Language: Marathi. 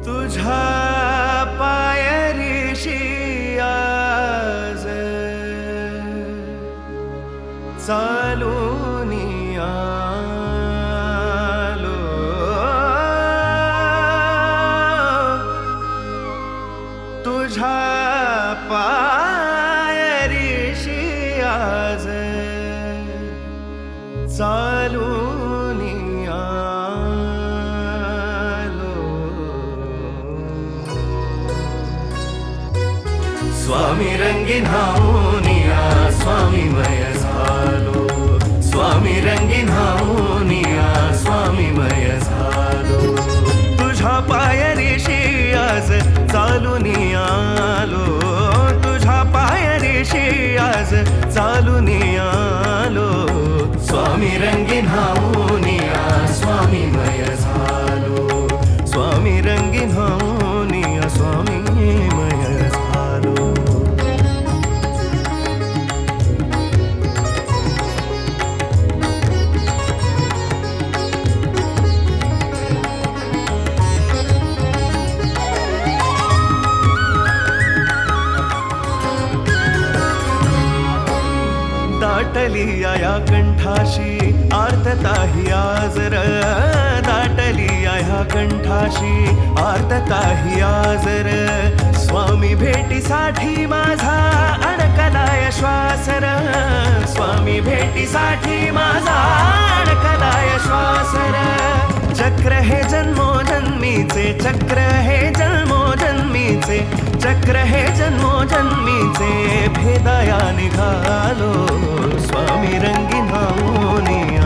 तुझ्या पायरीशी आज चालूनी आलो, तुझ्या पायरीशी आज चालूनी आलो. स्वामी रंगीन हाऊनिया स्वामीमय झालो, स्वामी रंगीन हाऊनिया स्वामीमय झालो. तुझ्या पायरीशी आज चालूनी आलो, तुझ्या पायरीशी आज चालूनी आलो. स्वामी रंगीन हाऊनिया स्वामीमय झालो, स्वामी रंगीन हाऊनिया स्वामीमय झालो. दाटली या कंठाशी आर्तताही आज र, दाटली या कंठाशी आर्तताही आज र. स्वामी भेटीसाठी माझा अडकलाय श्वास र, स्वामी भेटीसाठी माझा अडकलाय श्वास र. चक्र हे जन्मोजन्मीचे, चक्र हे जन्मोजन्मीचे, चक्र हे जन्मोजन्मीचे भेदाया निघालो. स्वामी रंगीन हाऊनिया